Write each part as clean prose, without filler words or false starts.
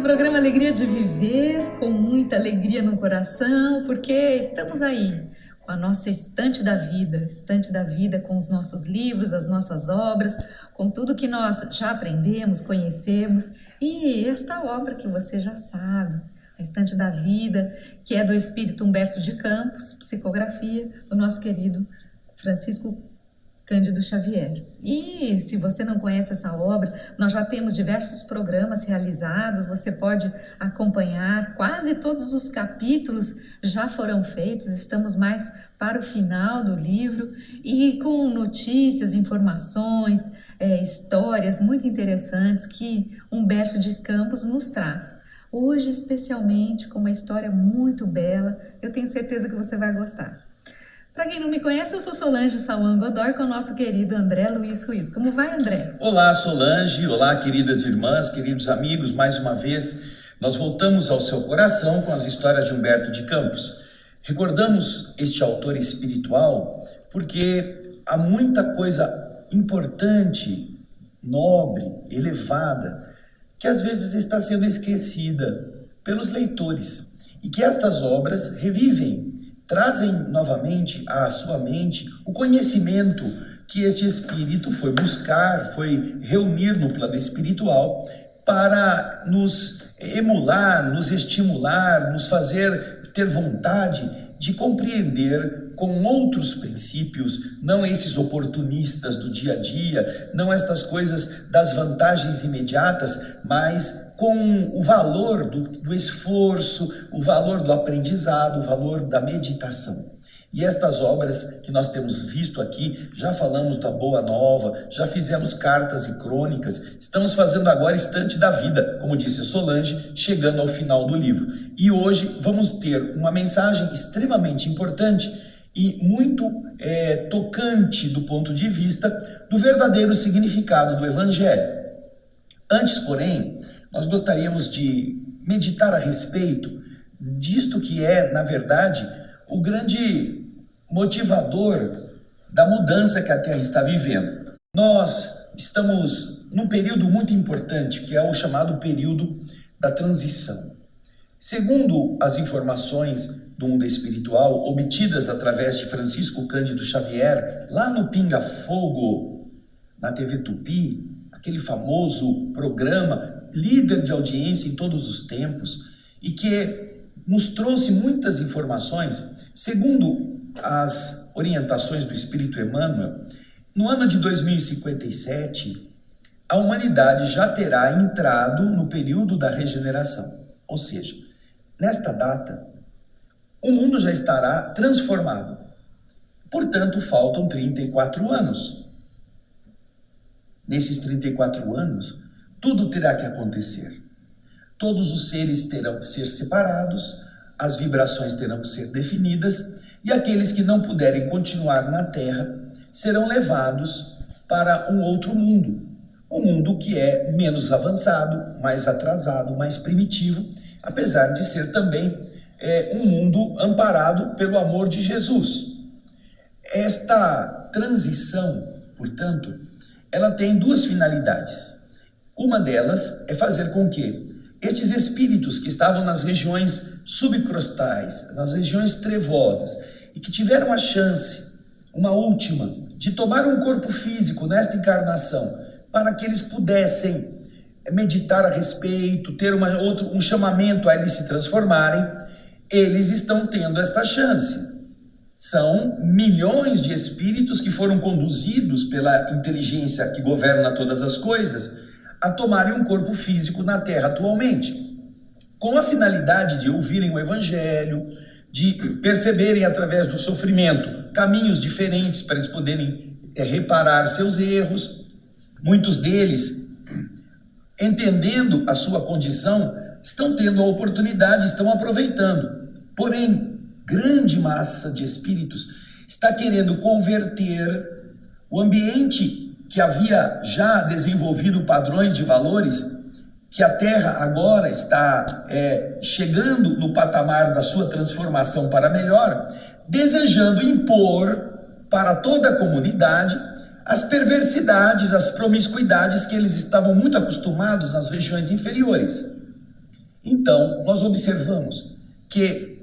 programa Alegria de Viver, com muita alegria no coração, porque estamos aí com a nossa estante da vida com os nossos livros, as nossas obras, com tudo que nós já aprendemos, conhecemos, e esta obra que você já sabe, a Estante da Vida, que é do Espírito Humberto de Campos, psicografia do nosso querido Francisco Cândido Xavier. E se você não conhece essa obra, nós já temos diversos programas realizados, você pode acompanhar, quase todos os capítulos já foram feitos, estamos mais para o final do livro e com notícias, informações, histórias muito interessantes que Humberto de Campos nos traz. Hoje, especialmente, com uma história muito bela, eu tenho certeza que você vai gostar. Para quem não me conhece, eu sou Solange Sauan Godoy com o nosso querido André Luiz Ruiz. Como vai, André? Olá, Solange. Olá, queridas irmãs, queridos amigos. Mais uma vez, nós voltamos ao seu coração com as histórias de Humberto de Campos. Recordamos este autor espiritual porque há muita coisa importante, nobre, elevada, que às vezes está sendo esquecida pelos leitores e que estas obras revivem, trazem novamente à sua mente o conhecimento que este espírito foi buscar, foi reunir no plano espiritual para nos emular, nos estimular, nos fazer ter vontade de compreender com outros princípios, não esses oportunistas do dia a dia, não estas coisas das vantagens imediatas, mas com o valor do esforço, o valor do aprendizado, o valor da meditação. E estas obras que nós temos visto aqui, já falamos da Boa Nova, já fizemos cartas e crônicas, estamos fazendo agora Estante da Vida, como disse a Solange, chegando ao final do livro. E hoje vamos ter uma mensagem extremamente importante e muito tocante do ponto de vista do verdadeiro significado do Evangelho. Antes, porém, nós gostaríamos de meditar a respeito disto que é, na verdade, o grande motivador da mudança que a Terra está vivendo. Nós estamos num período muito importante, que é o chamado período da transição. Segundo as informações do mundo espiritual, obtidas através de Francisco Cândido Xavier, lá no Pinga Fogo, na TV Tupi, aquele famoso programa, líder de audiência em todos os tempos, e que nos trouxe muitas informações. Segundo as orientações do Espírito Emmanuel, no ano de 2057, a humanidade já terá entrado no período da regeneração. Ou seja, nesta data, o mundo já estará transformado. Portanto, faltam 34 anos. Nesses 34 anos, tudo terá que acontecer. Todos os seres terão que ser separados, as vibrações terão que ser definidas, e aqueles que não puderem continuar na Terra serão levados para um outro mundo. Um mundo que é menos avançado, mais atrasado, mais primitivo, apesar de ser também um mundo amparado pelo amor de Jesus. Esta transição, portanto, ela tem duas finalidades. Uma delas é fazer com que estes espíritos que estavam nas regiões subcrostais, nas regiões trevosas, e que tiveram a chance, uma última, de tomar um corpo físico nesta encarnação, para que eles pudessem meditar a respeito, ter um chamamento a eles se transformarem, eles estão tendo esta chance. São milhões de espíritos que foram conduzidos pela inteligência que governa todas as coisas a tomarem um corpo físico na Terra atualmente, com a finalidade de ouvirem o Evangelho, de perceberem através do sofrimento caminhos diferentes para eles poderem reparar seus erros. Muitos deles, entendendo a sua condição, estão tendo a oportunidade, estão aproveitando. Porém, grande massa de espíritos está querendo converter o ambiente que havia já desenvolvido padrões de valores, que a Terra agora está chegando no patamar da sua transformação para melhor, desejando impor para toda a comunidade as perversidades, as promiscuidades que eles estavam muito acostumados nas regiões inferiores. Então, nós observamos que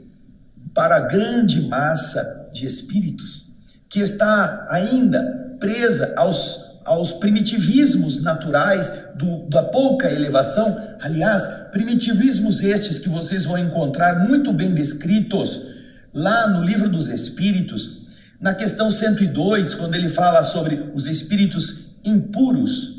para a grande massa de espíritos que está ainda presa aos primitivismos naturais da pouca elevação, aliás, primitivismos estes que vocês vão encontrar muito bem descritos lá no Livro dos Espíritos, na questão 102, quando ele fala sobre os espíritos impuros.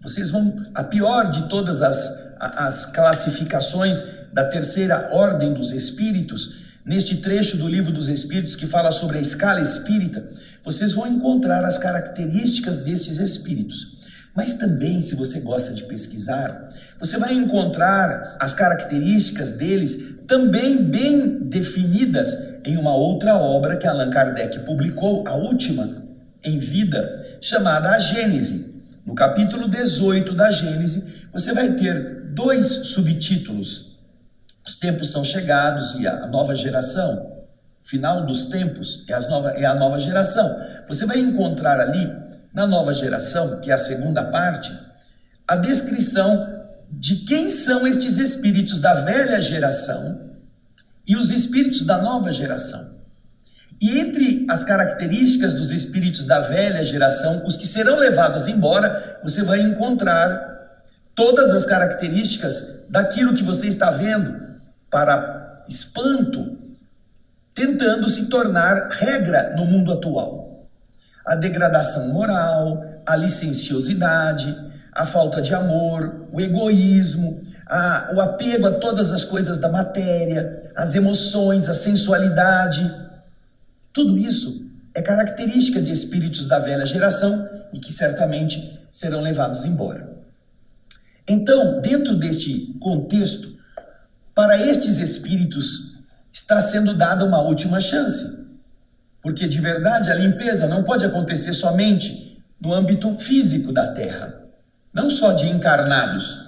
Vocês vão, a pior de todas as classificações da terceira ordem dos espíritos, neste trecho do Livro dos Espíritos que fala sobre a escala espírita, vocês vão encontrar as características desses espíritos. Mas também, se você gosta de pesquisar, você vai encontrar as características deles também bem definidas em uma outra obra que Allan Kardec publicou, a última em vida, chamada A Gênese. No capítulo 18 da Gênese, você vai ter 2 subtítulos. Os tempos são chegados e a nova geração. Final dos tempos é a nova geração. Você vai encontrar ali, na nova geração, que é a segunda parte, a descrição de quem são estes espíritos da velha geração e os espíritos da nova geração. E entre as características dos espíritos da velha geração, os que serão levados embora, você vai encontrar todas as características daquilo que você está vendo, para espanto, tentando se tornar regra no mundo atual. A degradação moral, a licenciosidade, a falta de amor, o egoísmo, o apego a todas as coisas da matéria, as emoções, a sensualidade. Tudo isso é característica de espíritos da velha geração e que certamente serão levados embora. Então, dentro deste contexto, para estes espíritos está sendo dada uma última chance, porque de verdade a limpeza não pode acontecer somente no âmbito físico da Terra, não só de encarnados,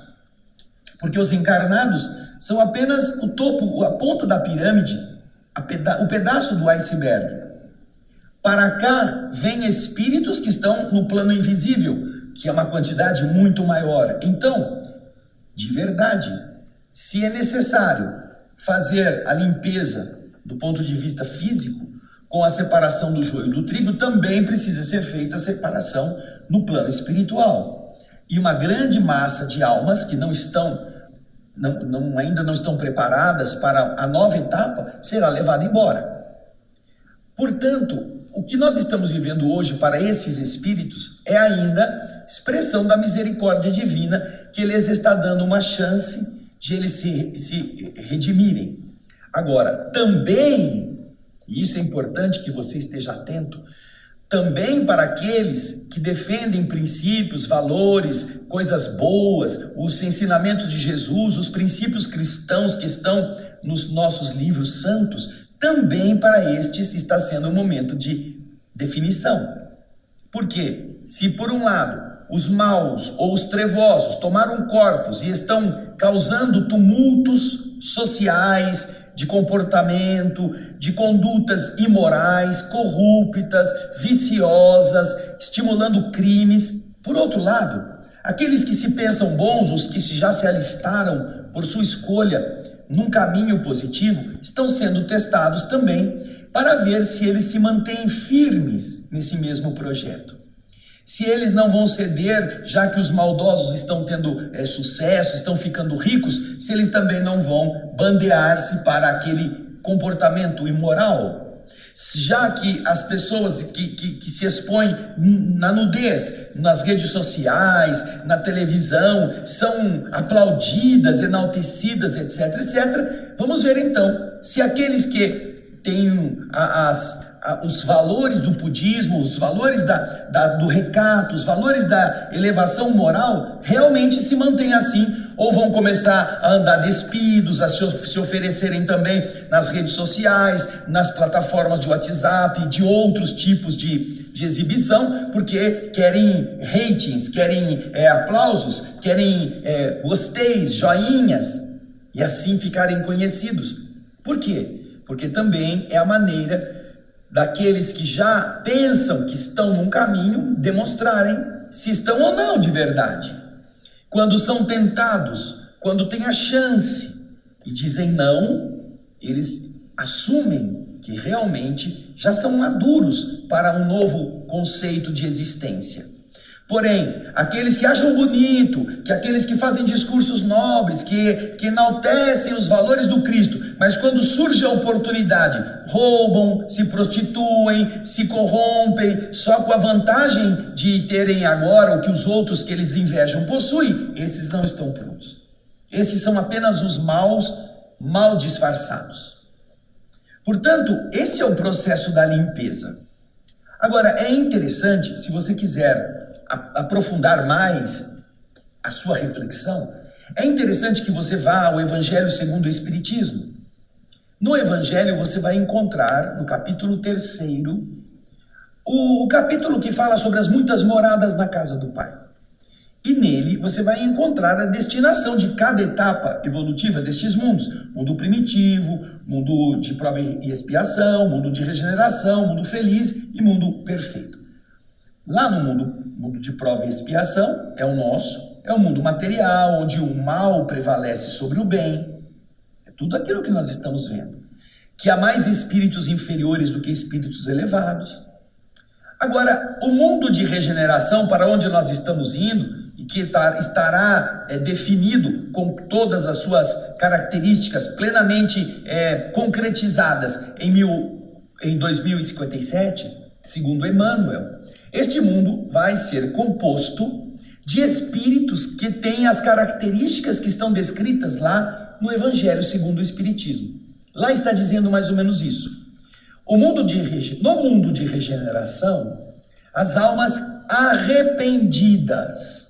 porque os encarnados são apenas o topo, a ponta da pirâmide, o pedaço do iceberg. Para cá vêm espíritos que estão no plano invisível, que é uma quantidade muito maior. Então, de verdade, se é necessário fazer a limpeza do ponto de vista físico, com a separação do joio do trigo, também precisa ser feita a separação no plano espiritual. E uma grande massa de almas que ainda não estão preparadas para a nova etapa será levada embora. Portanto, o que nós estamos vivendo hoje para esses espíritos é ainda expressão da misericórdia divina, que eles está dando uma chance de eles se redimirem. Agora, também, e isso é importante que você esteja atento, também para aqueles que defendem princípios, valores, coisas boas, os ensinamentos de Jesus, os princípios cristãos que estão nos nossos livros santos, também para estes está sendo um momento de definição. Por quê? Se por um lado os maus ou os trevosos tomaram corpos e estão causando tumultos sociais, de comportamento, de condutas imorais, corruptas, viciosas, estimulando crimes. Por outro lado, aqueles que se pensam bons, os que já se alistaram por sua escolha num caminho positivo, estão sendo testados também para ver se eles se mantêm firmes nesse mesmo projeto. Se eles não vão ceder, já que os maldosos estão tendo sucesso, estão ficando ricos, se eles também não vão bandear-se para aquele comportamento imoral. Já que as pessoas que se expõem na nudez, nas redes sociais, na televisão, são aplaudidas, enaltecidas, etc, etc, vamos ver então se aqueles que têm os valores do budismo, os valores do recato, os valores da elevação moral, realmente se mantêm assim, ou vão começar a andar despidos, a se oferecerem também nas redes sociais, nas plataformas de WhatsApp, de outros tipos de exibição, porque querem ratings, querem aplausos, querem gosteis, joinhas, e assim ficarem conhecidos. Por quê? Porque também é a maneira daqueles que já pensam que estão num caminho demonstrarem se estão ou não de verdade. Quando são tentados, quando têm a chance e dizem não, eles assumem que realmente já são maduros para um novo conceito de existência. Porém, aqueles que acham bonito, que aqueles que fazem discursos nobres, que enaltecem os valores do Cristo, mas quando surge a oportunidade, roubam, se prostituem, se corrompem, só com a vantagem de terem agora o que os outros que eles invejam possuem, esses não estão prontos. Esses são apenas os maus, mal disfarçados. Portanto, esse é o processo da limpeza. Agora, é interessante, se você quiser aprofundar mais a sua reflexão, é interessante que você vá ao Evangelho segundo o Espiritismo. No Evangelho você vai encontrar, no capítulo 3º, o capítulo que fala sobre as muitas moradas na casa do Pai. E nele você vai encontrar a destinação de cada etapa evolutiva destes mundos. Mundo primitivo, mundo de prova e expiação, mundo de regeneração, mundo feliz e mundo perfeito. Lá no mundo de prova e expiação, é o nosso, é o mundo material, onde o mal prevalece sobre o bem. É tudo aquilo que nós estamos vendo. Que há mais espíritos inferiores do que espíritos elevados. Agora, o mundo de regeneração, para onde nós estamos indo, e que estará definido com todas as suas características plenamente concretizadas em 2057, segundo Emmanuel, este mundo vai ser composto de espíritos que têm as características que estão descritas lá no Evangelho segundo o Espiritismo. Lá está dizendo mais ou menos isso. No mundo de regeneração, as almas arrependidas,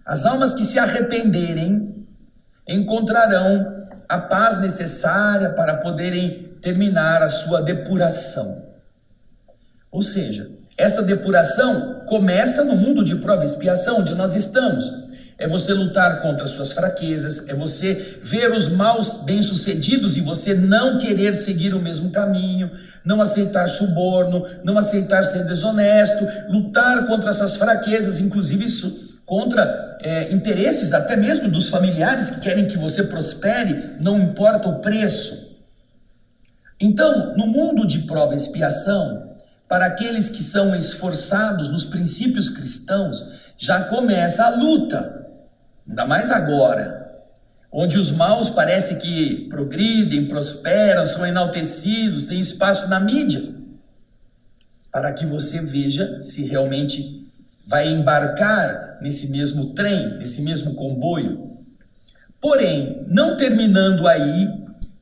as almas que se arrependerem, encontrarão a paz necessária para poderem terminar a sua depuração. Ou seja, esta depuração começa no mundo de prova e expiação, onde nós estamos. É você lutar contra as suas fraquezas, é você ver os maus bem-sucedidos e você não querer seguir o mesmo caminho, não aceitar suborno, não aceitar ser desonesto, lutar contra essas fraquezas, inclusive isso contra interesses até mesmo dos familiares que querem que você prospere, não importa o preço. Então, no mundo de prova e expiação, para aqueles que são esforçados nos princípios cristãos, já começa a luta, ainda mais agora, onde os maus parece que progridem, prosperam, são enaltecidos, têm espaço na mídia, para que você veja se realmente vai embarcar nesse mesmo trem, nesse mesmo comboio. Porém, não terminando aí,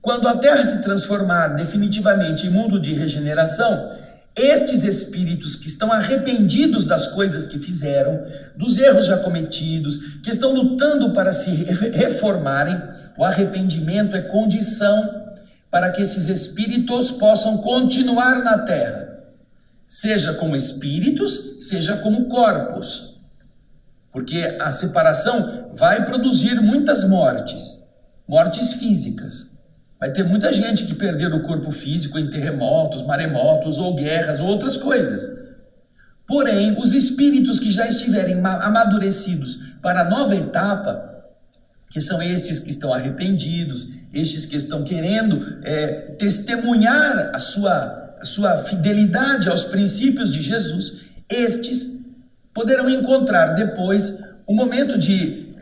quando a Terra se transformar definitivamente em mundo de regeneração, estes espíritos que estão arrependidos das coisas que fizeram, dos erros já cometidos, que estão lutando para se reformarem, o arrependimento é condição para que esses espíritos possam continuar na Terra, seja como espíritos, seja como corpos, porque a separação vai produzir muitas mortes físicas. Vai ter muita gente que perder o corpo físico em terremotos, maremotos, ou guerras, ou outras coisas. Porém, os espíritos que já estiverem amadurecidos para a nova etapa, que são estes que estão arrependidos, estes que estão querendo testemunhar a sua fidelidade aos princípios de Jesus, estes poderão encontrar depois um momento de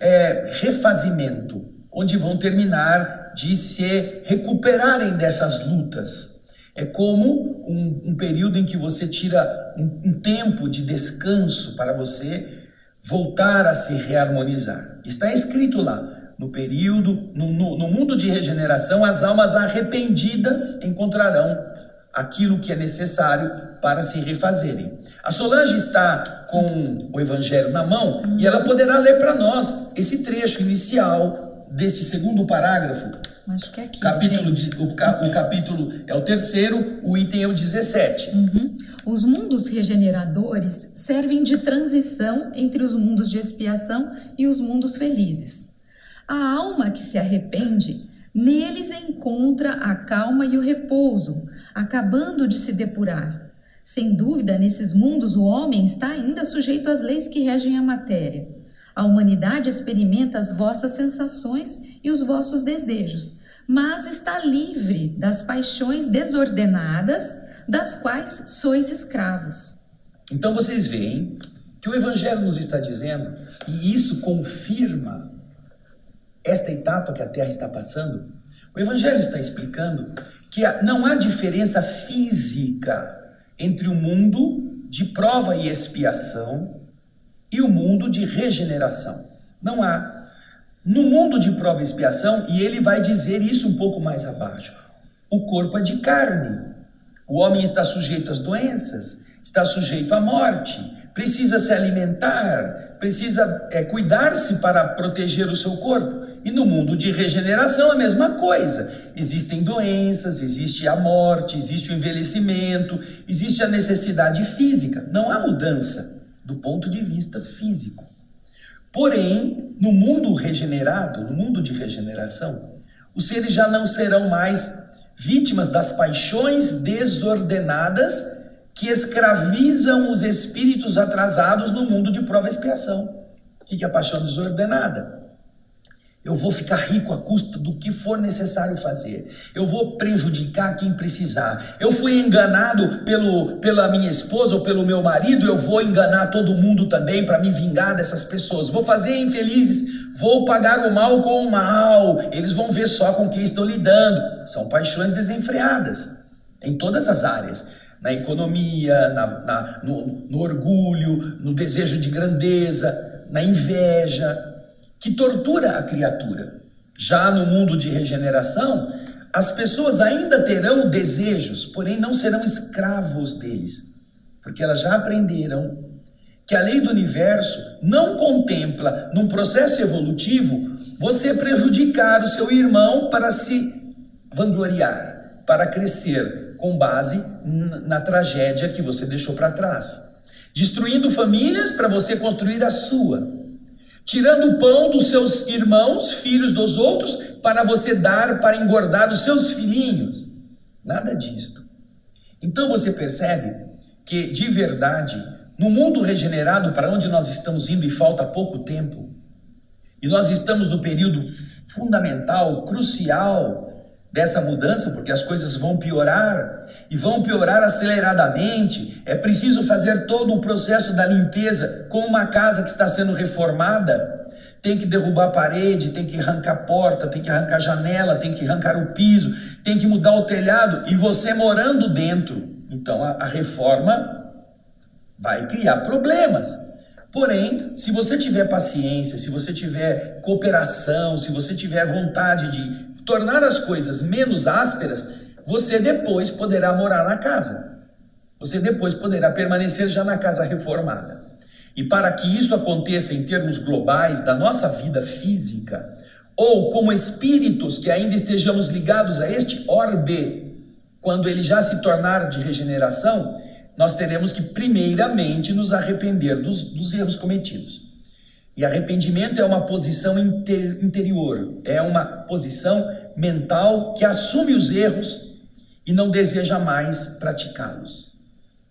refazimento, onde vão terminar de se recuperarem dessas lutas. É como um período em que você tira um tempo de descanso para você voltar a se reharmonizar. Está escrito lá, no mundo de regeneração, as almas arrependidas encontrarão aquilo que é necessário para se refazerem. A Solange está com o Evangelho na mão e ela poderá ler para nós esse trecho inicial desse segundo parágrafo. Acho que é aqui, o capítulo é o 3º, o item é o 17. Os mundos regeneradores servem de transição entre os mundos de expiação e os mundos felizes. A alma que se arrepende, neles encontra a calma e o repouso, acabando de se depurar. Sem dúvida, nesses mundos o homem está ainda sujeito às leis que regem a matéria. A humanidade experimenta as vossas sensações e os vossos desejos, mas está livre das paixões desordenadas, das quais sois escravos. Então vocês veem que o Evangelho nos está dizendo, e isso confirma esta etapa que a Terra está passando. O Evangelho está explicando que não há diferença física entre o mundo de prova e expiação e o mundo de regeneração. Não há. No mundo de prova e expiação, e ele vai dizer isso um pouco mais abaixo, o corpo é de carne. O homem está sujeito às doenças, está sujeito à morte, precisa se alimentar, precisa cuidar-se para proteger o seu corpo. E no mundo de regeneração a mesma coisa. Existem doenças, existe a morte, existe o envelhecimento, existe a necessidade física. Não há mudança do ponto de vista físico. Porém, no mundo regenerado, no mundo de regeneração, os seres já não serão mais vítimas das paixões desordenadas que escravizam os espíritos atrasados no mundo de prova e expiação. O que é a paixão desordenada? Eu vou ficar rico à custa do que for necessário fazer. Eu vou prejudicar quem precisar. Eu fui enganado pela minha esposa ou pelo meu marido, eu vou enganar todo mundo também para me vingar dessas pessoas. Vou fazer infelizes, vou pagar o mal com o mal. Eles vão ver só com quem estou lidando. São paixões desenfreadas em todas as áreas. Na economia, no orgulho, no desejo de grandeza, na inveja, que tortura a criatura. Já no mundo de regeneração, as pessoas ainda terão desejos, porém não serão escravos deles, porque elas já aprenderam que a lei do universo não contempla, num processo evolutivo, você prejudicar o seu irmão para se vangloriar, para crescer com base na tragédia que você deixou para trás, destruindo famílias para você construir a sua, tirando o pão dos seus irmãos, filhos dos outros, para você dar para engordar os seus filhinhos. Nada disto. Então você percebe que, de verdade, no mundo regenerado para onde nós estamos indo e falta pouco tempo, e nós estamos no período fundamental, crucial dessa mudança, porque as coisas vão piorar, e vão piorar aceleradamente. É preciso fazer todo o processo da limpeza, como uma casa que está sendo reformada. Tem que derrubar a parede, tem que arrancar porta, tem que arrancar janela, tem que arrancar o piso, tem que mudar o telhado, e você morando dentro. Então a reforma vai criar problemas. Porém, se você tiver paciência, se você tiver cooperação, se você tiver vontade de tornar as coisas menos ásperas, você depois poderá morar na casa. Você depois poderá permanecer já na casa reformada. E para que isso aconteça em termos globais da nossa vida física, ou como espíritos que ainda estejamos ligados a este orbe, quando ele já se tornar de regeneração, nós teremos que primeiramente nos arrepender dos erros cometidos. E arrependimento é uma posição interior, é uma posição mental que assume os erros e não deseja mais praticá-los.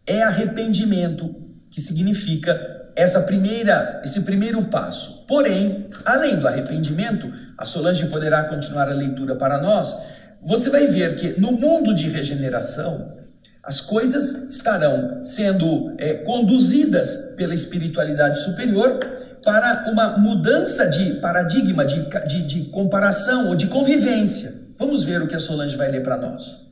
É arrependimento que significa esse primeiro passo. Porém, além do arrependimento, a Solange poderá continuar a leitura para nós, você vai ver que no mundo de regeneração, as coisas estarão sendo conduzidas pela espiritualidade superior para uma mudança de paradigma, de comparação ou de convivência. Vamos ver o que a Solange vai ler para nós.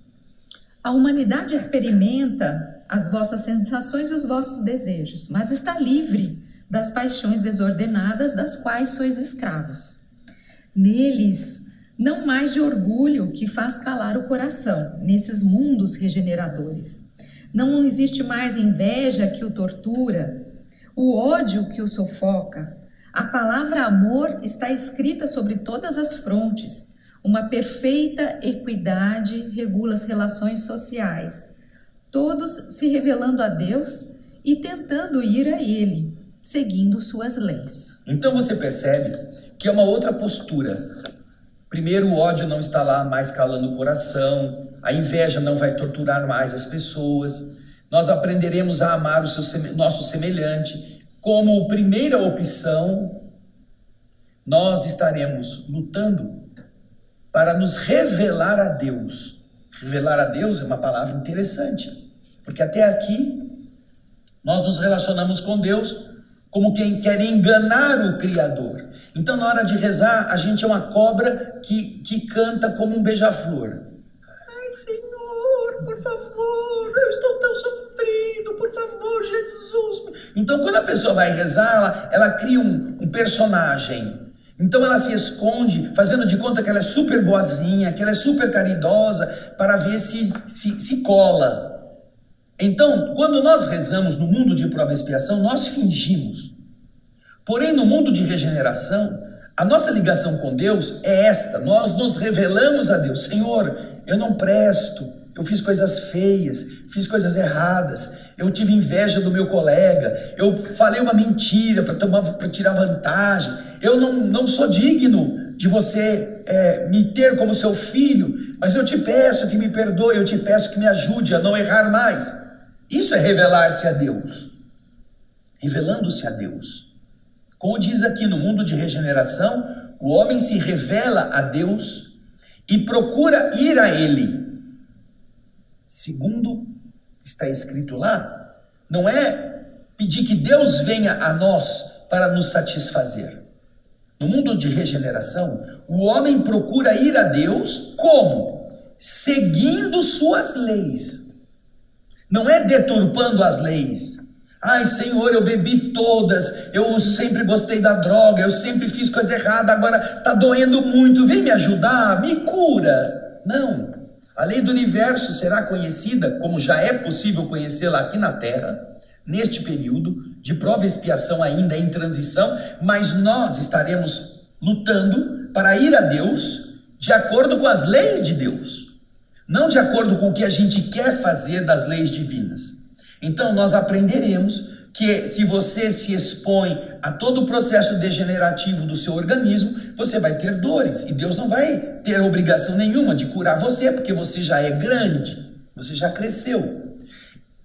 A humanidade experimenta as vossas sensações e os vossos desejos, mas está livre das paixões desordenadas das quais sois escravos. Neles, não mais de orgulho que faz calar o coração, nesses mundos regeneradores. Não existe mais inveja que o tortura, o ódio que o sufoca. A palavra amor está escrita sobre todas as frontes. Uma perfeita equidade regula as relações sociais, todos se revelando a Deus e tentando ir a Ele, seguindo suas leis. Então você percebe que é uma outra postura. Primeiro, o ódio não está lá mais calando o coração, a inveja não vai torturar mais as pessoas, nós aprenderemos a amar o nosso semelhante. Como primeira opção, nós estaremos lutando para nos revelar a Deus. Revelar a Deus é uma palavra interessante, porque até aqui nós nos relacionamos com Deus como quem quer enganar o Criador. Então, na hora de rezar, a gente é uma cobra que canta como um beija-flor. Ai, Senhor, por favor, eu estou tão sofrido, por favor, Jesus. Então, quando a pessoa vai rezar, ela cria um personagem. Então, ela se esconde, fazendo de conta que ela é super boazinha, que ela é super caridosa, para ver se cola. Então, quando nós rezamos no mundo de prova e expiação, nós fingimos. Porém, no mundo de regeneração, a nossa ligação com Deus é esta: nós nos revelamos a Deus. Senhor, eu não presto, eu fiz coisas feias, fiz coisas erradas, eu tive inveja do meu colega, eu falei uma mentira para tirar vantagem, eu não sou digno de você me ter como seu filho, mas eu te peço que me perdoe, eu te peço que me ajude a não errar mais. Isso é revelar-se a Deus, revelando-se a Deus. Como diz aqui, no mundo de regeneração, o homem se revela a Deus e procura ir a Ele. Segundo está escrito lá, não é pedir que Deus venha a nós para nos satisfazer. No mundo de regeneração, o homem procura ir a Deus como? Seguindo suas leis. Não é deturpando as leis. Ai, Senhor, eu bebi todas, eu sempre gostei da droga, eu sempre fiz coisa errada, agora está doendo muito, vem me ajudar, me cura. Não. A lei do universo será conhecida, como já é possível conhecê-la aqui na Terra, neste período de prova e expiação ainda em transição, mas nós estaremos lutando para ir a Deus de acordo com as leis de Deus. Não de acordo com o que a gente quer fazer das leis divinas. Então nós aprenderemos que se você se expõe a todo o processo degenerativo do seu organismo, você vai ter dores. E Deus não vai ter obrigação nenhuma de curar você, porque você já é grande, você já cresceu.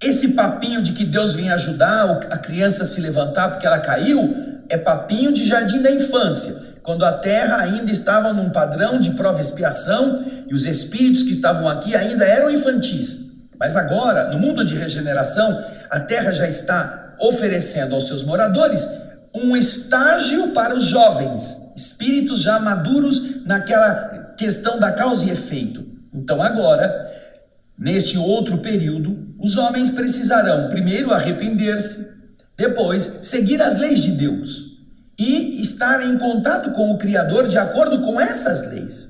Esse papinho de que Deus vem ajudar a criança a se levantar porque ela caiu, é papinho de jardim da infância. Quando a terra ainda estava num padrão de prova e expiação e os espíritos que estavam aqui ainda eram infantis. Mas agora, no mundo de regeneração, a terra já está oferecendo aos seus moradores um estágio para os jovens, espíritos já maduros naquela questão da causa e efeito. Então agora, neste outro período, os homens precisarão primeiro arrepender-se, depois seguir as leis de Deus e estar em contato com o Criador de acordo com essas leis.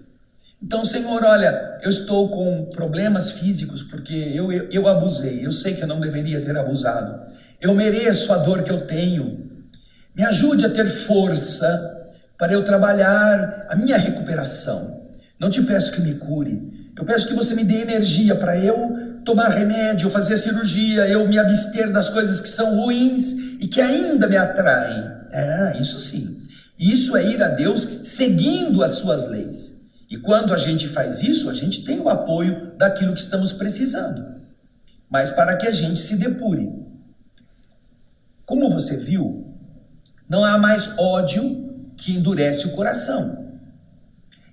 Então, Senhor, olha, eu estou com problemas físicos porque eu abusei, eu sei que eu não deveria ter abusado, eu mereço a dor que eu tenho, me ajude a ter força para eu trabalhar a minha recuperação. Não te peço que me cure, eu peço que você me dê energia para eu tomar remédio, eu fazer cirurgia, eu me abster das coisas que são ruins e que ainda me atraem. Isso sim. Isso é ir a Deus seguindo as suas leis. E quando a gente faz isso, a gente tem o apoio daquilo que estamos precisando. Mas para que a gente se depure. Como você viu, não há mais ódio que endurece o coração.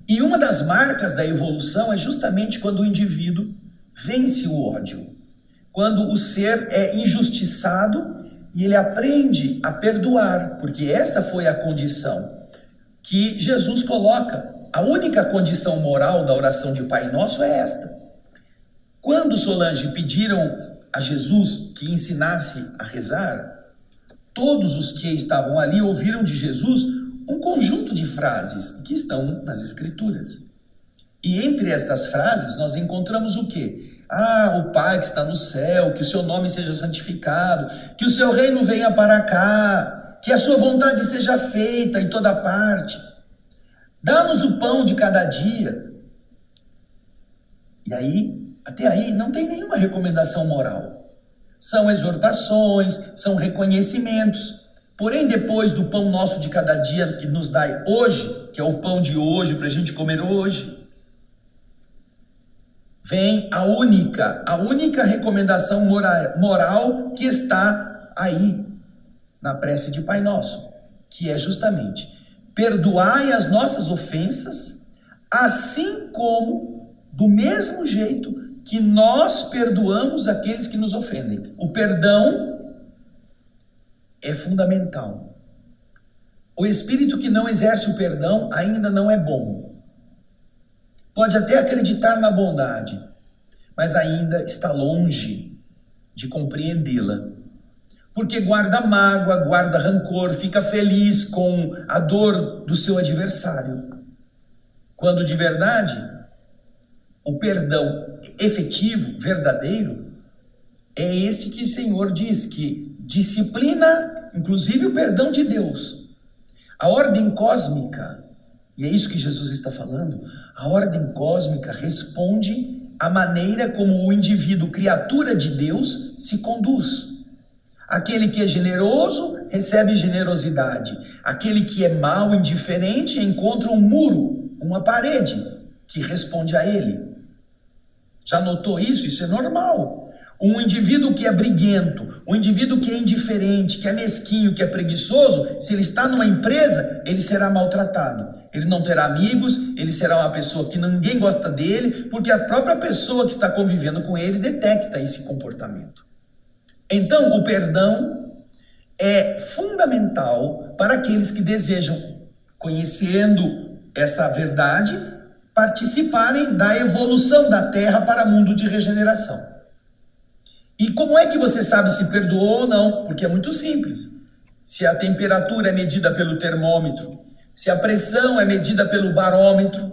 E uma das marcas da evolução é justamente quando o indivíduo vence o ódio. Quando o ser é injustiçado e ele aprende a perdoar, porque esta foi a condição que Jesus coloca. A única condição moral da oração de Pai Nosso é esta. Quando, Solange, pediram a Jesus que ensinasse a rezar, todos os que estavam ali ouviram de Jesus um conjunto de frases que estão nas Escrituras. E entre estas frases nós encontramos o quê? O Pai que está no céu, que o seu nome seja santificado, que o seu reino venha para cá, que a sua vontade seja feita em toda parte. Dá-nos o pão de cada dia. E aí, até aí, não tem nenhuma recomendação moral. São exortações, são reconhecimentos. Porém, depois do pão nosso de cada dia que nos dá hoje, que é o pão de hoje, para a gente comer hoje, vem a única recomendação moral que está aí na prece de Pai Nosso, que é justamente: perdoai as nossas ofensas, assim como, do mesmo jeito que nós perdoamos aqueles que nos ofendem. O perdão é fundamental. O espírito que não exerce o perdão ainda não é bom. Pode até acreditar na bondade, mas ainda está longe de compreendê-la. Porque guarda mágoa, guarda rancor, fica feliz com a dor do seu adversário. Quando de verdade, o perdão efetivo, verdadeiro, é este que o Senhor diz que disciplina, inclusive o perdão de Deus. A ordem cósmica, e é isso que Jesus está falando, a ordem cósmica responde à maneira como o indivíduo, criatura de Deus, se conduz. Aquele que é generoso, recebe generosidade. Aquele que é mau, indiferente, encontra um muro, uma parede, que responde a ele. Já notou isso? Isso é normal. Um indivíduo que é briguento, um indivíduo que é indiferente, que é mesquinho, que é preguiçoso, se ele está numa empresa, ele será maltratado. Ele não terá amigos, ele será uma pessoa que ninguém gosta dele, porque a própria pessoa que está convivendo com ele detecta esse comportamento. Então, o perdão é fundamental para aqueles que desejam, conhecendo essa verdade, participarem da evolução da Terra para mundo de regeneração. E como é que você sabe se perdoou ou não? Porque é muito simples. Se a temperatura é medida pelo termômetro, se a pressão é medida pelo barômetro,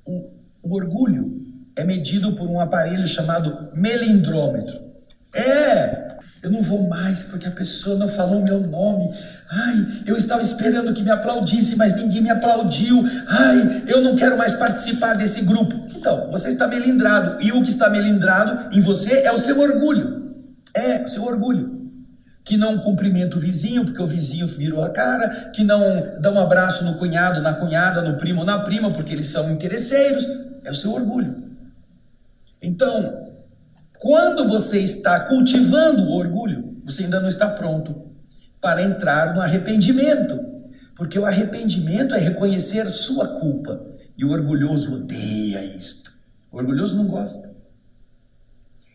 o orgulho é medido por um aparelho chamado melindrômetro. Eu não vou mais porque a pessoa não falou o meu nome. Ai, eu estava esperando que me aplaudisse, mas ninguém me aplaudiu. Ai, eu não quero mais participar desse grupo. Então, você está melindrado. E o que está melindrado em você é o seu orgulho. É, o seu orgulho. Que não cumprimenta o vizinho, porque o vizinho virou a cara. Que não dá um abraço no cunhado, na cunhada, no primo, na prima, porque eles são interesseiros. É o seu orgulho. Então, quando você está cultivando o orgulho, você ainda não está pronto para entrar no arrependimento. Porque o arrependimento é reconhecer sua culpa. E o orgulhoso odeia isto. O orgulhoso não gosta.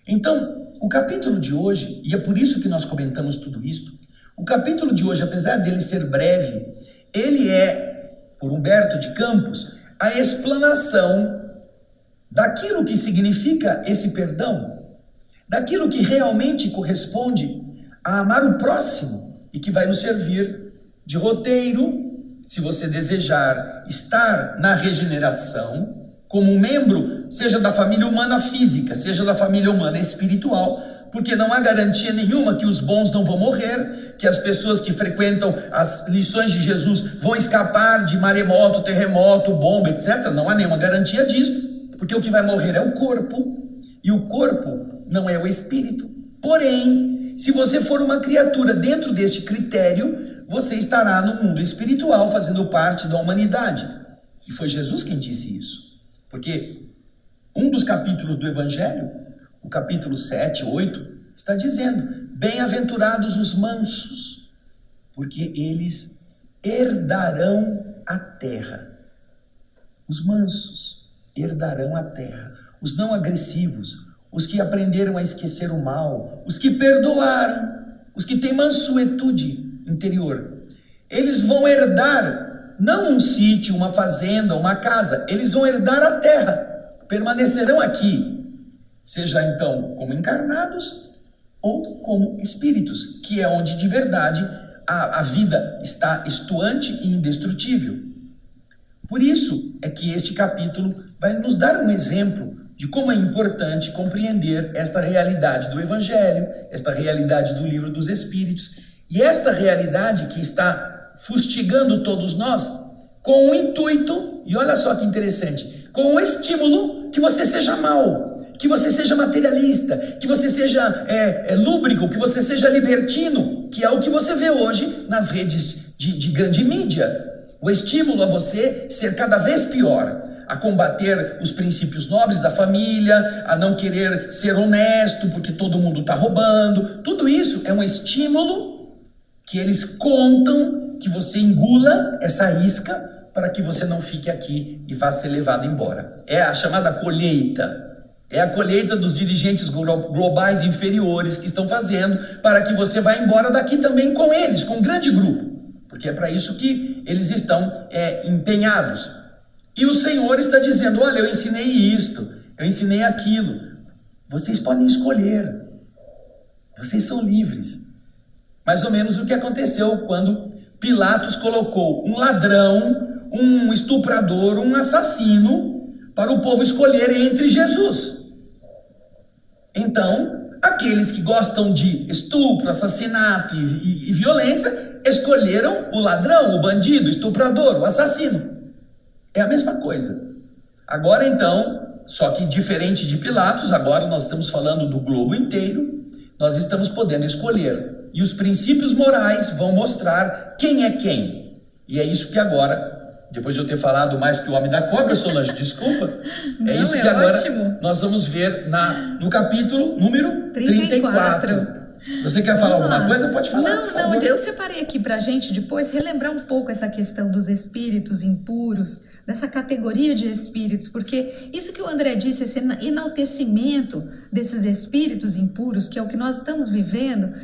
Então, o capítulo de hoje, e é por isso que nós comentamos tudo isto, o capítulo de hoje, apesar dele ser breve, ele é, por Humberto de Campos, a explanação daquilo que significa esse perdão, daquilo que realmente corresponde a amar o próximo e que vai nos servir de roteiro, se você desejar estar na regeneração, como um membro, seja da família humana física, seja da família humana espiritual, porque não há garantia nenhuma que os bons não vão morrer, que as pessoas que frequentam as lições de Jesus vão escapar de maremoto, terremoto, bomba, etc. Não há nenhuma garantia disso, porque o que vai morrer é o corpo, e o corpo não é o espírito. Porém, se você for uma criatura dentro deste critério, você estará no mundo espiritual, fazendo parte da humanidade. E foi Jesus quem disse isso. Porque um dos capítulos do Evangelho, o capítulo 7, 8, está dizendo: bem-aventurados os mansos, porque eles herdarão a terra. Os mansos herdarão a terra. Os não agressivos, os que aprenderam a esquecer o mal, os que perdoaram, os que têm mansuetude interior, eles vão herdar não um sítio, uma fazenda, uma casa, eles vão herdar a terra, permanecerão aqui, seja então como encarnados ou como espíritos, que é onde de verdade a vida está estuante e indestrutível. Por isso é que este capítulo vai nos dar um exemplo de como é importante compreender esta realidade do Evangelho, esta realidade do Livro dos Espíritos, e esta realidade que está fustigando todos nós, com o intuito, e olha só que interessante, com o estímulo que você seja mau, que você seja materialista, que você seja lúbrico, que você seja libertino, que é o que você vê hoje nas redes de grande mídia. O estímulo a você ser cada vez pior, a combater os princípios nobres da família, a não querer ser honesto porque todo mundo está roubando. Tudo isso é um estímulo que eles contam que você engula essa isca para que você não fique aqui e vá ser levado embora. É a chamada colheita. É a colheita dos dirigentes globais inferiores que estão fazendo para que você vá embora daqui também com eles, com um grande grupo. Porque é para isso que eles estão empenhados. E o Senhor está dizendo, olha, eu ensinei isto, eu ensinei aquilo. Vocês podem escolher. Vocês são livres. Mais ou menos o que aconteceu quando Pilatos colocou um ladrão, um estuprador, um assassino para o povo escolher entre Jesus. Então, aqueles que gostam de estupro, assassinato e violência, escolheram o ladrão, o bandido, o estuprador, o assassino. É a mesma coisa. Agora então, só que diferente de Pilatos, agora nós estamos falando do globo inteiro, nós estamos podendo escolher. E os princípios morais vão mostrar quem é quem. E é isso que agora, depois de eu ter falado mais que o homem da cobra, Solange, desculpa, Não, é isso que agora ótimo. nós vamos ver no capítulo número 34. Você quer falar alguma coisa? Pode falar, por favor. Não, eu separei aqui para a gente depois relembrar um pouco essa questão dos espíritos impuros, dessa categoria de espíritos, porque isso que o André disse, esse enaltecimento desses espíritos impuros, que é o que nós estamos vivendo,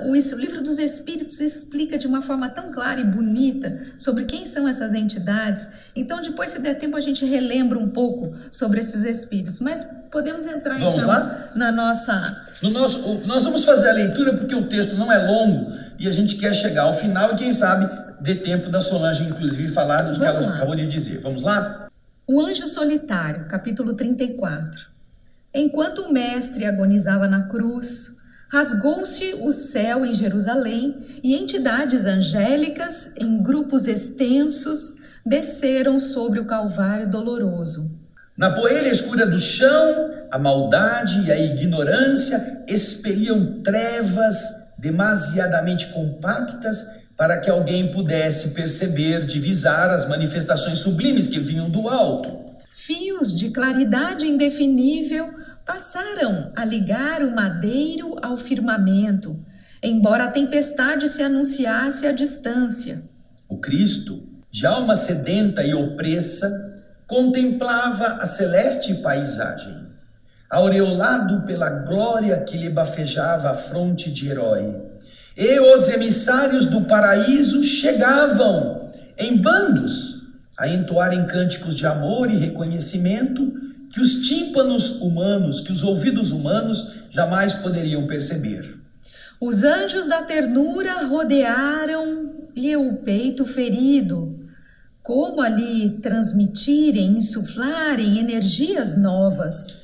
o livro dos Espíritos explica de uma forma tão clara e bonita sobre quem são essas entidades. Então, depois, se der tempo, a gente relembra um pouco sobre esses espíritos. Mas podemos entrar, vamos então, lá? na nossa... Nós vamos fazer a leitura porque o texto não é longo e a gente quer chegar ao final e, quem sabe, dê tempo da Solange, inclusive, falar do que ela acabou de dizer. Vamos lá? O Anjo Solitário, capítulo 34. Enquanto o mestre agonizava na cruz, rasgou-se o céu em Jerusalém e entidades angélicas, em grupos extensos, desceram sobre o Calvário doloroso. Na poeira escura do chão, a maldade e a ignorância expeliam trevas demasiadamente compactas para que alguém pudesse perceber, divisar as manifestações sublimes que vinham do alto. Fios de claridade indefinível passaram a ligar o madeiro ao firmamento, embora a tempestade se anunciasse à distância. O Cristo, de alma sedenta e opressa, contemplava a celeste paisagem, aureolado pela glória que lhe bafejava a fronte de herói. E os emissários do paraíso chegavam, em bandos, a entoarem cânticos de amor e reconhecimento que os tímpanos humanos, que os ouvidos humanos jamais poderiam perceber. Os anjos da ternura rodearam-lhe o peito ferido, como ali transmitirem, insuflarem energias novas.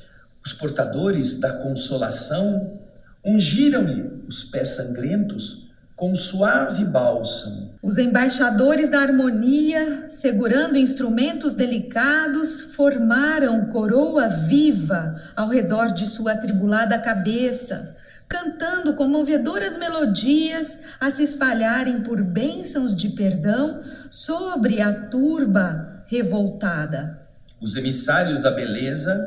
Os portadores da consolação ungiram-lhe os pés sangrentos com suave bálsamo. Os embaixadores da harmonia, segurando instrumentos delicados, formaram coroa viva ao redor de sua atribulada cabeça, cantando comovedoras melodias a se espalharem por bênçãos de perdão sobre a turba revoltada. Os emissários da beleza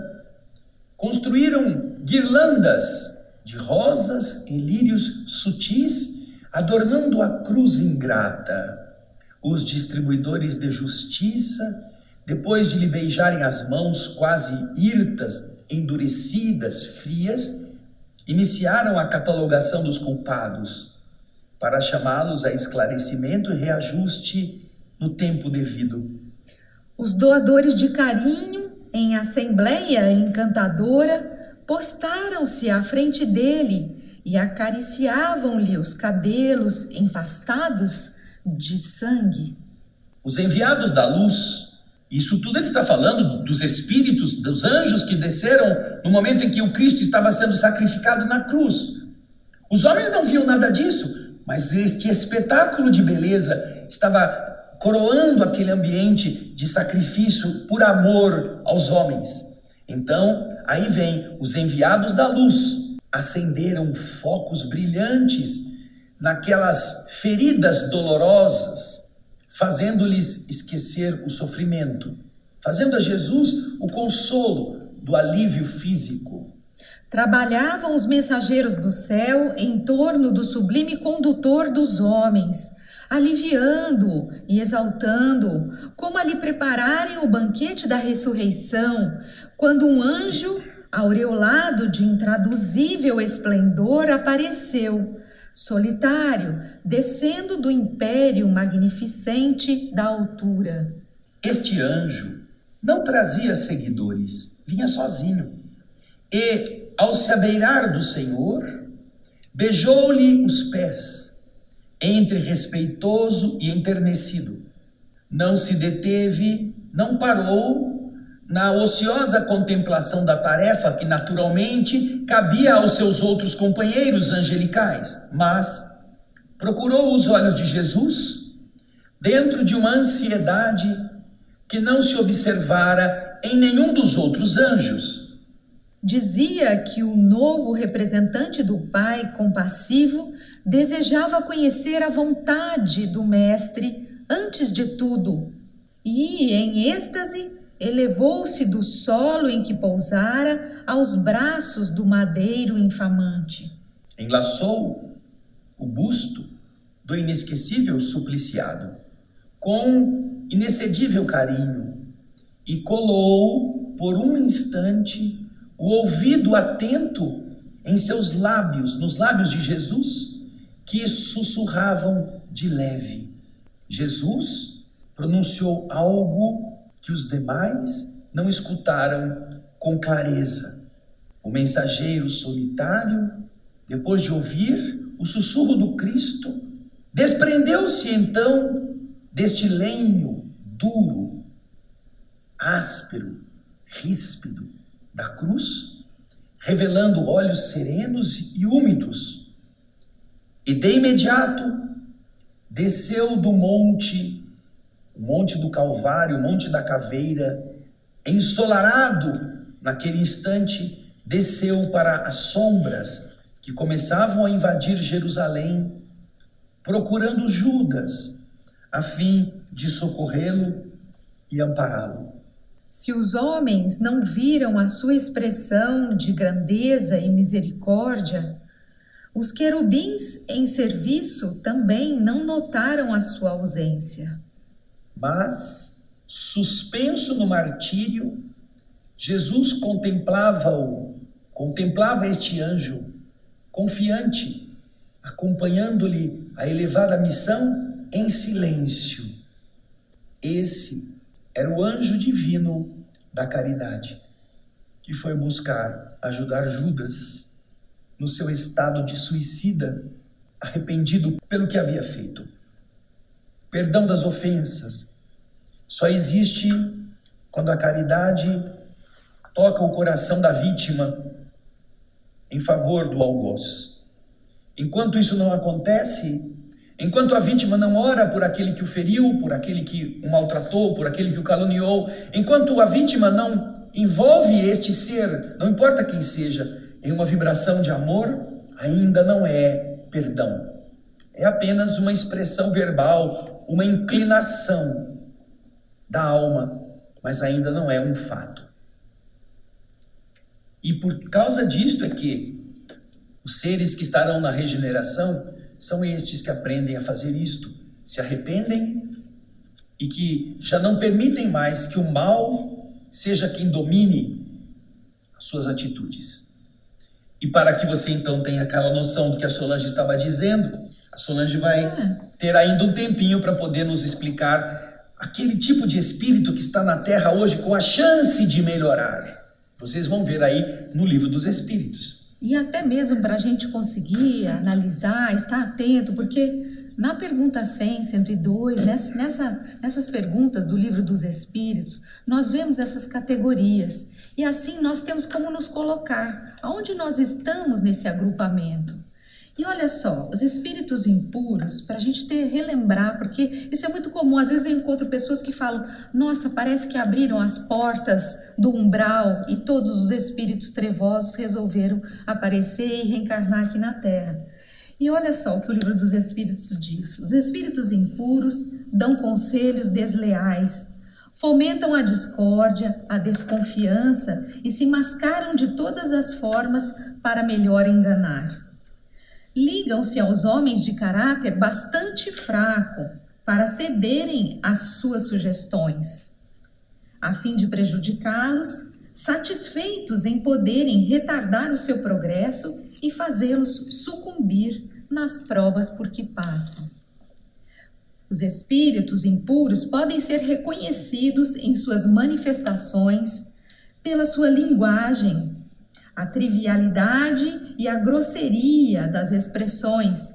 construíram guirlandas de rosas e lírios sutis, adornando a cruz ingrata. Os distribuidores de justiça, depois de lhe beijarem as mãos quase hirtas, endurecidas, frias, iniciaram a catalogação dos culpados, para chamá-los a esclarecimento e reajuste no tempo devido. Os doadores de carinho, em assembleia encantadora, postaram-se à frente dele e acariciavam-lhe os cabelos empastados de sangue. Os enviados da luz, isso tudo ele está falando dos espíritos, dos anjos que desceram no momento em que o Cristo estava sendo sacrificado na cruz. Os homens não viam nada disso, mas este espetáculo de beleza estava coroando aquele ambiente de sacrifício por amor aos homens. Então, aí vem os enviados da luz, acenderam focos brilhantes naquelas feridas dolorosas, fazendo-lhes esquecer o sofrimento, fazendo a Jesus o consolo do alívio físico. Trabalhavam os mensageiros do céu em torno do sublime condutor dos homens, aliviando e exaltando, como a lhe prepararem o banquete da ressurreição, quando um anjo, aureolado de intraduzível esplendor, apareceu, solitário, descendo do império magnificente da altura. Este anjo não trazia seguidores, vinha sozinho. E, ao se abeirar do Senhor, beijou-lhe os pés, entre respeitoso e enternecido. Não se deteve, não parou na ociosa contemplação da tarefa que naturalmente cabia aos seus outros companheiros angelicais, mas procurou os olhos de Jesus dentro de uma ansiedade que não se observara em nenhum dos outros anjos. Dizia que o novo representante do Pai compassivo desejava conhecer a vontade do Mestre antes de tudo, e, em êxtase, elevou-se do solo em que pousara aos braços do madeiro infamante. Enlaçou o busto do inesquecível supliciado com inexcedível carinho e colou por um instante o ouvido atento em seus lábios, nos lábios de Jesus, que sussurravam de leve. Jesus pronunciou algo que os demais não escutaram com clareza. O mensageiro solitário, depois de ouvir o sussurro do Cristo, desprendeu-se então deste lenho duro, áspero, ríspido da cruz, revelando olhos serenos e úmidos. E de imediato desceu do monte, o monte do Calvário, o monte da caveira, ensolarado naquele instante, desceu para as sombras que começavam a invadir Jerusalém, procurando Judas, a fim de socorrê-lo e ampará-lo. Se os homens não viram a sua expressão de grandeza e misericórdia, os querubins em serviço também não notaram a sua ausência. Mas, suspenso no martírio, Jesus contemplava este anjo, confiante, acompanhando-lhe a elevada missão em silêncio. Esse era o anjo divino da caridade, que foi buscar ajudar Judas no seu estado de suicida, arrependido pelo que havia feito. Perdão das ofensas só existe quando a caridade toca o coração da vítima em favor do algoz. Enquanto isso não acontece, enquanto a vítima não ora por aquele que o feriu, por aquele que o maltratou, por aquele que o caluniou, enquanto a vítima não envolve este ser, não importa quem seja, em uma vibração de amor, ainda não é perdão. É apenas uma expressão verbal, uma inclinação da alma, mas ainda não é um fato. E por causa disto é que os seres que estarão na regeneração são estes que aprendem a fazer isto, se arrependem e que já não permitem mais que o mal seja quem domine as suas atitudes. E para que você então tenha aquela noção do que a Solange estava dizendo, a Solange vai ter ainda um tempinho para poder nos explicar aquele tipo de espírito que está na Terra hoje com a chance de melhorar. Vocês vão ver aí no Livro dos Espíritos. E até mesmo para a gente conseguir analisar, estar atento, porque na pergunta 100, 102, nessas perguntas do Livro dos Espíritos, nós vemos essas categorias. E assim nós temos como nos colocar, aonde nós estamos nesse agrupamento. E olha só, os espíritos impuros, para a gente relembrar, porque isso é muito comum, às vezes eu encontro pessoas que falam, nossa, parece que abriram as portas do umbral e todos os espíritos trevosos resolveram aparecer e reencarnar aqui na Terra. E olha só o que o Livro dos Espíritos diz, os espíritos impuros dão conselhos desleais, fomentam a discórdia, a desconfiança e se mascaram de todas as formas para melhor enganar. ligam-se aos homens de caráter bastante fraco para cederem às suas sugestões, a fim de prejudicá-los, satisfeitos em poderem retardar o seu progresso e fazê-los sucumbir nas provas por que passam. Os espíritos impuros podem ser reconhecidos em suas manifestações pela sua linguagem, a trivialidade e a grosseria das expressões.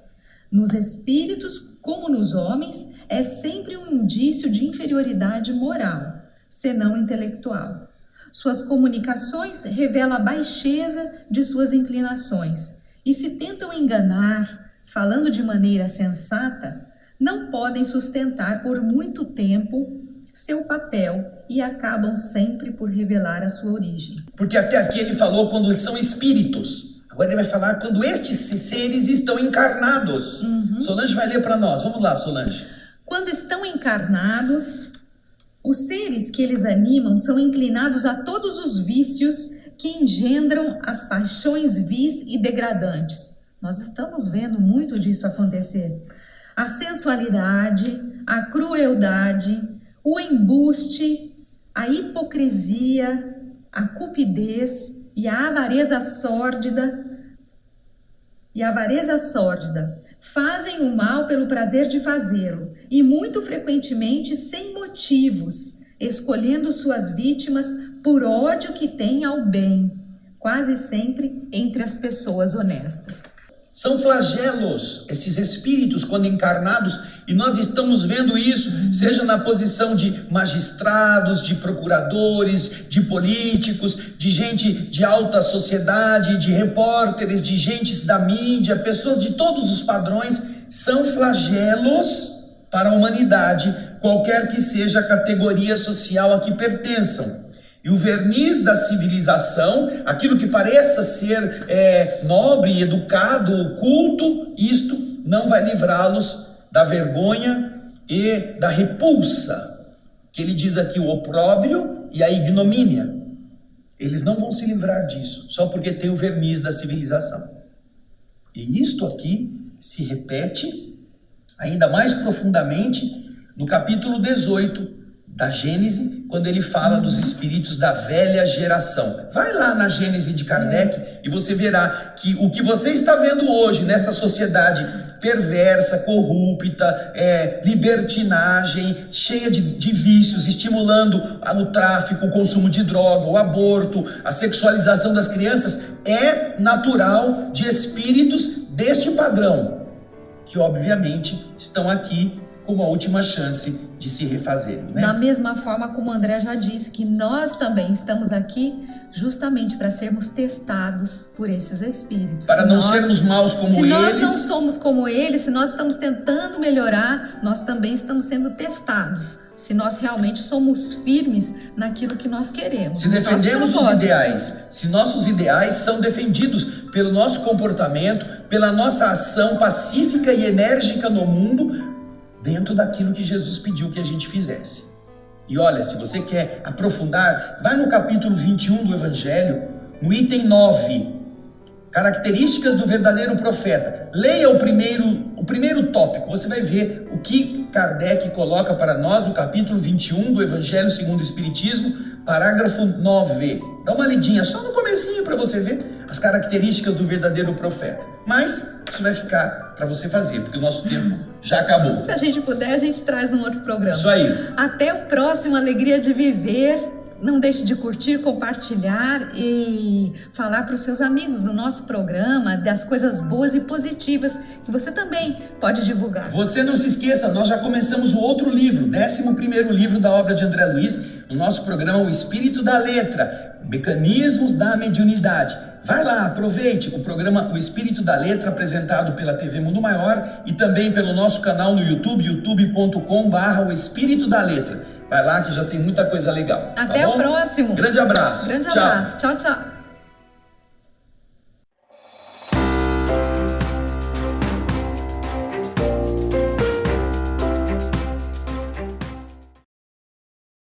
Nos espíritos, como nos homens, é sempre um indício de inferioridade moral, senão intelectual. Suas comunicações revelam a baixeza de suas inclinações e se tentam enganar, falando de maneira sensata, não podem sustentar por muito tempo seu papel e acabam sempre por revelar a sua origem. Porque até aqui ele falou quando eles são espíritos. Agora ele vai falar quando estes seres estão encarnados. Solange vai ler para nós. Vamos lá, Solange. Quando estão encarnados, os seres que eles animam são inclinados a todos os vícios que engendram as paixões vis e degradantes. Nós estamos vendo muito disso acontecer. A sensualidade, a crueldade, o embuste, a hipocrisia, a cupidez e a avareza sórdida. Fazem o mal pelo prazer de fazê-lo e muito frequentemente sem motivos, escolhendo suas vítimas por ódio que têm ao bem, quase sempre entre as pessoas honestas. São flagelos, esses espíritos quando encarnados, e nós estamos vendo isso, seja na posição de magistrados, de procuradores, de políticos, de gente de alta sociedade, de repórteres, de gentes da mídia, pessoas de todos os padrões, são flagelos para a humanidade, qualquer que seja a categoria social a que pertençam. E o verniz da civilização, aquilo que pareça ser nobre, educado, culto, isto não vai livrá-los da vergonha e da repulsa, que ele diz aqui, o opróbrio e a ignomínia. Eles não vão se livrar disso, só porque tem o verniz da civilização. E isto aqui se repete ainda mais profundamente no capítulo 18 da Gênese, quando ele fala dos espíritos da velha geração. Vai lá na Gênese de Kardec e você verá que o que você está vendo hoje nesta sociedade perversa, corrupta, libertinagem, cheia de vícios, estimulando o tráfico, o consumo de droga, o aborto, a sexualização das crianças, é natural de espíritos deste padrão, que obviamente estão aqui como a última chance de se refazerem, né? Da mesma forma como o André já disse, que nós também estamos aqui justamente para sermos testados por esses espíritos. Para não sermos maus como eles. Se nós não somos como eles, se nós estamos tentando melhorar, nós também estamos sendo testados. Se nós realmente somos firmes naquilo que nós queremos. Se defendemos os ideais, se nossos ideais são defendidos pelo nosso comportamento, pela nossa ação pacífica e enérgica no mundo, dentro daquilo que Jesus pediu que a gente fizesse. E olha, se você quer aprofundar, vai no capítulo 21 do Evangelho, no item 9, características do verdadeiro profeta. Leia o primeiro tópico, você vai ver o que Kardec coloca para nós no capítulo 21 do Evangelho segundo o Espiritismo, parágrafo 9. Dá uma lidinha só no comecinho para você ver as características do verdadeiro profeta. Mas isso vai ficar para você fazer, porque o nosso tempo já acabou. Se a gente puder, a gente traz num outro programa. Isso aí. Até o próximo Alegria de Viver. Não deixe de curtir, compartilhar e falar para os seus amigos do nosso programa, das coisas boas e positivas que você também pode divulgar. Você não se esqueça, nós já começamos o outro livro, 11º livro da obra de André Luiz, no nosso programa O Espírito da Letra, Mecanismos da Mediunidade. Vai lá, aproveite o programa O Espírito da Letra, apresentado pela TV Mundo Maior e também pelo nosso canal no YouTube, youtube.com/O Espírito da Letra. Vai lá que já tem muita coisa legal. Até o próximo. Grande abraço. Grande abraço. Tchau, tchau.